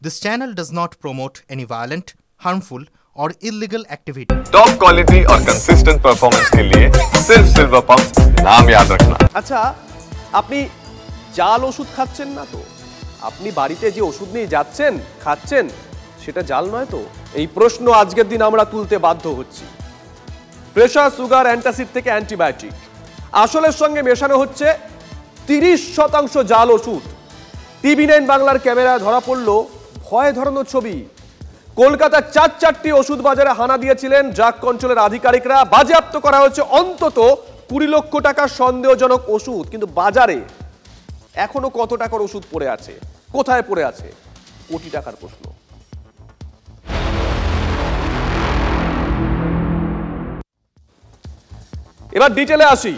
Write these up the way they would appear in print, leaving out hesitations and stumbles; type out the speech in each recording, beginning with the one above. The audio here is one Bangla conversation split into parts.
This channel does not promote any violent, harmful, or illegal activity. Top quality और कंसिस्टेंट परफॉर्मेंस के लिए सिर्फ सिल्वर पंप्स नाम याद रखना। আচ্ছা, আপনি জাল ওষুধ খাচ্ছেন না তো? আপনি বাড়িতে যে ওষুধ নিয়ে যাচ্ছেন খাচ্ছেন সেটা জাল নয় তো? এই প্রশ্ন আজকের দিন আমরা তুলতে বাধ্য হচ্ছি। প্রেসার, সুগার, অ্যান্টাসিড থেকে অ্যান্টিবায়োটিক আসলের সঙ্গে মেশানো হচ্ছে 30% জাল ওষুধ। TV9 বাংলার ক্যামেরায় ধরা পড়ল ভয় ধরানোর ছবি। কলকাতার চারটি ওষুধ বাজারে হানা দিয়েছিলেন ড্রাগ কন্ট্রোলের আধিকারিকরা। বাজেয়াপ্ত করা হয়েছে অন্তত 20 লক্ষ টাকার সন্দেহজনক ওষুধ। কিন্তু বাজারে এখনো কত টাকার ওষুধ পড়ে আছে, কোথায় পড়ে আছে? কোটি টাকার প্রশ্ন। এবার ডিটেলে আসি।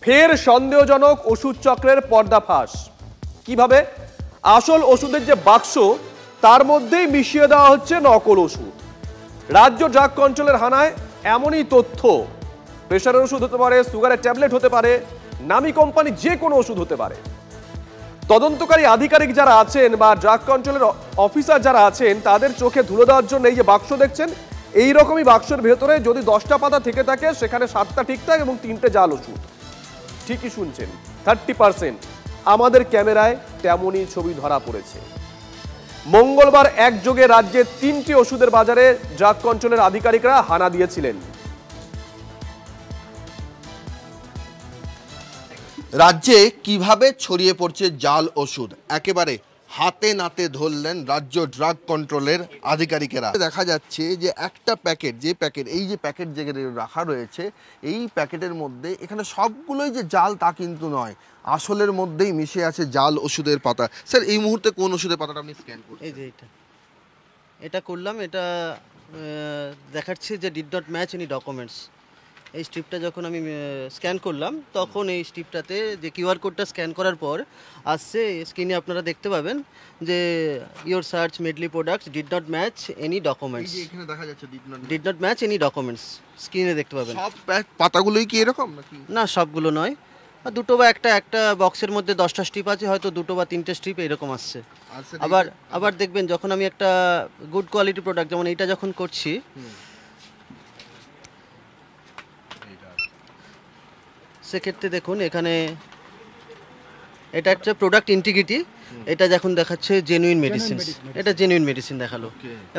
ফের সন্দেহজনক ওষুধ চক্রের পর্দাফাঁস। কিভাবে? আসল ওষুধের যে বাক্স তার মধ্যেই মিশিয়ে দেওয়া হচ্ছে নকল ওষুধ। রাজ্য ড্রাগ কন্ট্রোলের হানায় এমনই তথ্য। প্রেশারের ওষুধ হতে পারে, সুগারের ট্যাবলেট হতে পারে, নামি কোম্পানি যে কোনো ওষুধ হতে পারে। তদন্তকারী আধিকারিক যারা আছেন বা ড্রাগ কন্ট্রোলের অফিসার যারা আছেন তাদের চোখে ধুলো দেওয়ার জন্য এই যে বাক্স দেখছেন, এই রকমই বাক্সের ভেতরে যদি 10টা পাতা থেকে থাকে সেখানে 7টা ঠিকঠাক এবং 3টে জাল ওষুধ। ঠিকই শুনছেন, 30%। আমাদের ক্যামেরায় তেমনই ছবি ধরা পড়েছে। মঙ্গলবার একযোগে রাজ্যে 3টি ওষুধের বাজারে ড্রাগ কন্ট্রোলের আধিকারিকরা হানা দিয়েছিলেন। রাজ্যে কিভাবে ছড়িয়ে পড়ছে জাল ওষুধ একেবারে হাতে নাতে ধরলেন রাজ্য ড্রাগ কন্ট্রোলের আধিকারিকেরা। দেখা যাচ্ছে যে একটা প্যাকেট, এই যে প্যাকেট যেখানে রাখা রয়েছে, এই প্যাকেটের মধ্যে এখানে সবগুলোই যে জাল তা কিন্তু নয়, আসলের মধ্যেই মিশে আছে জাল ওষুধের পাতা। স্যার, এই মুহূর্তে কোন ওষুধের পাতাটা আপনি স্ক্যান করছেন? এই যে এটা করলাম। এটা দেখাচ্ছে যে did not match any documents. এই স্ট্রিপটা যখন আমি স্ক্যান করলাম তখন এই স্ট্রিপটাতে যে কিউআর কোডটা স্ক্যান করার পর আসছে, স্ক্রিনে আপনারা দেখতে পাবেন যে your search madly products did not match any documents. এখানে দেখা যাচ্ছে did not match any documents, স্ক্রিনে দেখতে পাবেন। সব পাতাগুলোই কি এরকম নাকি? না, সবগুলো নয়, দুটো বা একটা বক্সের মধ্যে 10টা স্ট্রিপ আছে, হয়তো 2 বা 3টে স্ট্রিপ এরকম আসছে। আবার দেখবেন যখন আমি একটা গুড কোয়ালিটি প্রোডাক্ট যেমন এইটা যখন করছি, সেক্ষেত্রে দেখুন এখানে এটা একটা প্রোডাক্ট ইন্টিগ্রিটি, এটা যখন দেখাচ্ছে জেনুইন মেডিসিন, এটা জেনুইন মেডিসিন দেখালো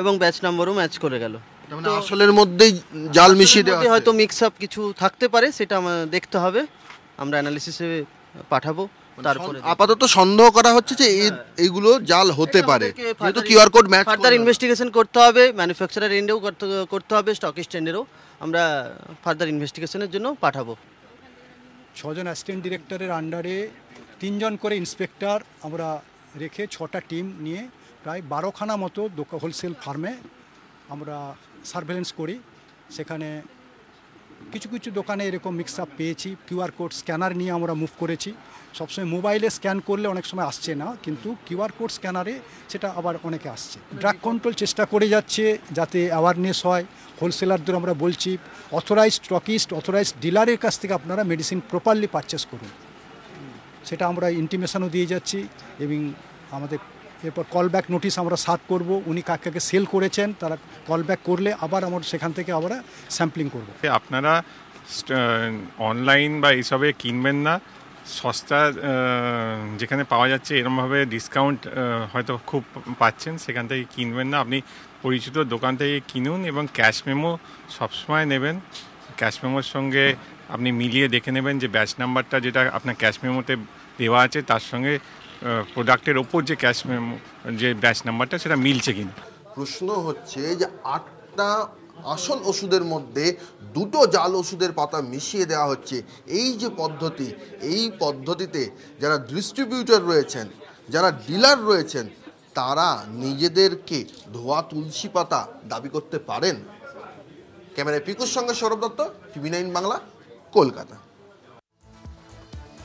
এবং ব্যাচ নাম্বারও ম্যাচ করে গেল। মানে আসলের মধ্যেই জাল মিশিয়ে দেওয়া, হয়তো মিক্স আপ কিছু থাকতে পারে, সেটা আমাদের দেখতে হবে, আমরা অ্যানালিসিসে পাঠাবো। তারপরে আপাতত সন্দেহ করা হচ্ছে যে এইগুলো জাল হতে পারে, যেহেতু QR code match. Further investigation করতে হবে, ম্যানুফ্যাকচারার এন্ডেও করতে হবে, স্টকিস্ট এন্ডেরও আমরা ফার্দার ইনভেস্টিগেশনের জন্য পাঠাবো। 6 জন অ্যাসিস্ট্যান্ট ডিরেক্টরের আন্ডারে 3 জন করে ইন্সপেক্টর আমরা রেখে 6টা টিম নিয়ে প্রায় 12খানা মতো হোলসেল ফার্মে আমরা সার্ভেলেন্স করি। সেখানে কিছু কিছু দোকানে এরকম মিক্স আপ পেয়েছি। কিউআর কোড স্ক্যানার নিয়ে আমরা মুভ করেছি। সবসময় মোবাইলে স্ক্যান করলে অনেক সময় আসছে না, কিন্তু কিউআর কোড স্ক্যানারে সেটা আবার অনেকে আসছে। ড্রাগ কন্ট্রোল চেষ্টা করে যাচ্ছে যাতে অ্যাওয়ারনেস হয়। হোলসেলারদের আমরা বলছি অথরাইজড স্টকিস্ট, অথরাইজড ডিলারের কাছ থেকে আপনারা মেডিসিন প্রপারলি পারচেস করুন, সেটা আমরা ইন্টিমেশনও দিয়ে যাচ্ছি। এবং আমাদের এরপর কলব্যাক নোটিশ আমরা সার্ভ করব, উনি কাকে কাকে সেল করেছেন তারা কলব্যাক করলে আবার আমরা সেখান থেকে আমরা স্যাম্পলিং করব। আপনারা অনলাইন বা এইসবে কিনবেন না, সস্তা যেখানে পাওয়া যাচ্ছে এরকমভাবে ডিসকাউন্ট হয়তো খুব পাচ্ছেন, সেখান থেকে কিনবেন না। আপনি পরিচিত দোকান থেকে কিনুন এবং ক্যাশ মেমো সবসময় নেবেন। ক্যাশ মেমোর সঙ্গে আপনি মিলিয়ে দেখে নেবেন যে ব্যাচ নাম্বারটা যেটা আপনার ক্যাশ মেমোতে দেওয়া আছে তার সঙ্গে প্রোডাক্টের ওপর যে ক্যাশ মেমো যে ব্যাচ নাম্বারটা সেটা মিলছে কিনা। প্রশ্ন হচ্ছে যে 8টা আসল ওষুধের মধ্যে 2টো জাল ওষুধের পাতা মিশিয়ে দেওয়া হচ্ছে। এই যে পদ্ধতি, এই পদ্ধতিতে যারা ডিস্ট্রিবিউটর রয়েছেন, যারা ডিলার রয়েছেন, তারা নিজেদেরকে ধোয়া তুলসী পাতা দাবি করতে পারেন? ক্যামেরায় পিকুর সঙ্গে সৌরভ দত্ত, TV9 বাংলা, কলকাতা।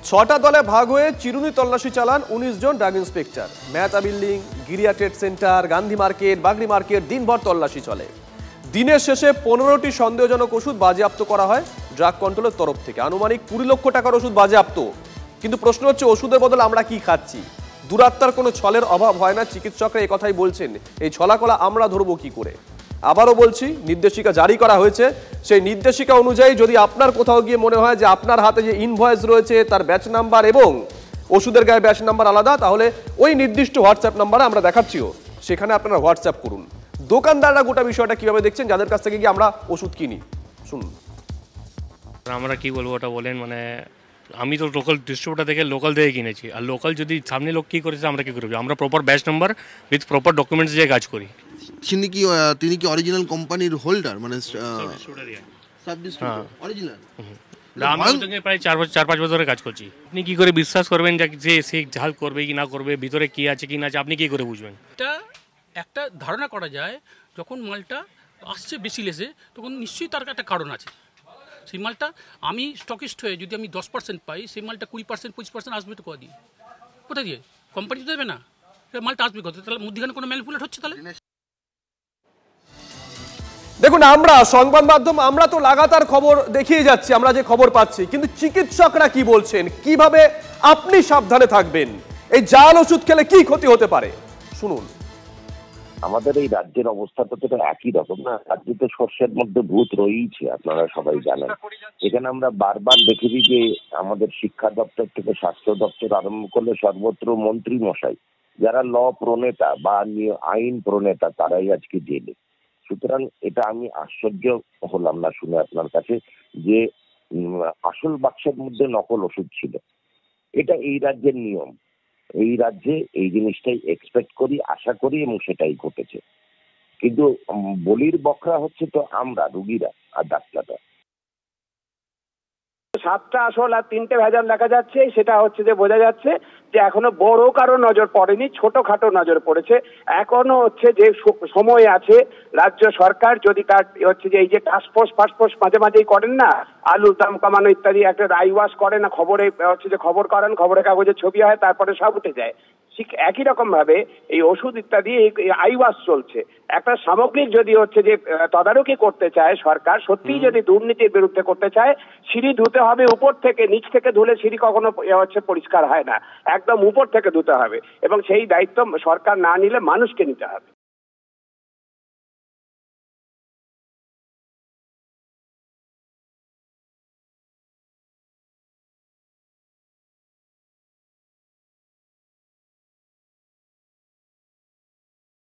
6টা দলে ভাগ হয়ে চিরুনি তল্লাশি চালান 19 জন drug inspector. Mehta building, Giriya trade centre, Gandhi market, Bagri market দিনভর তল্লাশি চলে। দিনের শেষে 15টি সন্দেহজনক ওষুধ বাজেয়াপ্ত করা হয় ড্রাগ কন্ট্রোলের তরফ থেকে। আনুমানিক 20 লক্ষ টাকার ওষুধ বাজেয়াপ্ত। কিন্তু প্রশ্ন হচ্ছে ওষুধের বদলে আমরা কি খাচ্ছি? দূরাত্মার কোনো ছলের অভাব হয় না, চিকিৎসকরা এই কথাই বলছেন। এই ছলাকলা আমরা ধরবো কি করে? আবারও বলছি, নির্দেশিকা জারি করা হয়েছে, সেই নির্দেশিকা অনুযায়ী যদি আপনার কোথাও গিয়ে মনে হয় যে আপনার হাতে যে ইনভয়েস রয়েছে তার ব্যাচ নাম্বার এবং ওষুধের গায়ে ব্যাচ নাম্বার আলাদা, তাহলে ওই নির্দিষ্ট হোয়াটসঅ্যাপ নাম্বারে আমরা দেখাচ্ছিও, সেখানে আপনারা হোয়াটসঅ্যাপ করুন। দোকানদাররা গোটা বিষয়টা কিভাবে দেখছেন, যাদের কাছ থেকে গিয়ে আমরা ওষুধ কিনি, শুনুন। আমরা কি বলবো ওটা বলেন, মানে আমি তো লোকাল ডিস্ট্রিবিউটার থেকে লোকাল থেকে কিনেছি, আর লোকাল যদি সামনে লোক কী করেছে আমরা কী করবো? আমরা proper batch number with proper documents দিয়ে কাজ করি। তিনি কি অরিজিনাল কোম্পানির হোল্ডার, মানে সাব ডিস্ট্রিবিউটর অরিজিনাল? আমি প্রায় 4-5 বছর ধরে কাজ করছি। আপনি কি করে বিশ্বাস করবেন যে সে ঝাল করবে কি না করবে, ভিতরে কি আছে কি না আছে আপনি কি করে বুঝবেন? এটা একটা ধারণা করা যায়, যখন মালটা আসছে বেশি লেসে তখন নিশ্চয়ই তার একটা কারণ আছে। সেই মালটা আমি স্টকিস্ট হয়ে যদি আমি 10% পাই, সেই মালটা 20% 25% আসবে তো কোথা দিয়ে? কোথা দিয়ে? কোম্পানি তো দেবে না, মালটা আসবে কোথা? তাহলে মধ্যখানে কোনো ম্যানিপুলেট হচ্ছে। তাহলে দেখুন, আমরা সংবাদ মাধ্যম আমরা তো লাগাতার খবর দেখিয়ে যাচ্ছি, আমরা যে খবর পাচ্ছি, কিন্তু চিকিৎসকরা কি বলছেন, কিভাবে আপনি সাবধানে থাকবেন, এই জাল ওষুধ খেলে কি ক্ষতি হতে পারে, শুনুন। আমাদের এই রাজ্যের অবস্থাটা তো একই রকম না, রাজ্যে তো সর্ষের মধ্যে ভূত রয়েছে, আপনারা সবাই জানেন। এখানে আমরা বারবার দেখেছি যে আমাদের শিক্ষা দপ্তর থেকে স্বাস্থ্য দপ্তর আরম্ভ করলে সর্বত্র মন্ত্রী মশাই, যারা ল প্রণেতা বা আইন প্রণেতা, তারাই আজকে জেলে। সুতরাং এটা আমি আশ্চর্য হলাম না শুনে আপনার কাছে যে আসল বাক্সের মধ্যে নকল ওষুধ ছিল। এটা এই রাজ্যের নিয়ম, এই রাজ্যে এই জিনিসটাই এক্সপেক্ট করি, আশা করি, এবং সেটাই ঘটেছে। কিন্তু বলির বকরা হচ্ছে তো আমরা, রুগীরা আর ডাক্তাররা। 7টা আসল আর 3টে ভেজাল দেখা যাচ্ছে, সেটা হচ্ছে যে বোঝা যাচ্ছে যে এখনো বড় কারো নজর পড়েনি, ছোটখাটো নজর পড়েছে। এখনো হচ্ছে যে সময় আছে, রাজ্য সরকার যদি তার হচ্ছে যে এই যে টাস্কফোর্স ফাস্টফোর্স মাঝে মাঝেই করেন না, আলুর দাম কমানো ইত্যাদি, একটা আইওয়াশ করে না, খবরে হচ্ছে যে খবর করেন, খবরের কাগজে ছবি হয়, তারপরে সব উঠে যায়। ঠিক একই রকম ভাবে এই ওষুধ ইত্যাদি আইওয়াশ চলছে। একটা সামগ্রিক যদি হচ্ছে যে তদারকি করতে চায় সরকার, সত্যিই যদি দুর্নীতির বিরুদ্ধে করতে চায়, সিঁড়ি ধুতে হবে উপর থেকে, নিচ থেকে ধুলে সিঁড়ি কখনো হচ্ছে পরিষ্কার হয় না, একদম উপর থেকে ধুতে হবে, এবং সেই দায়িত্ব সরকার না নিলে মানুষকে নিতে হবে।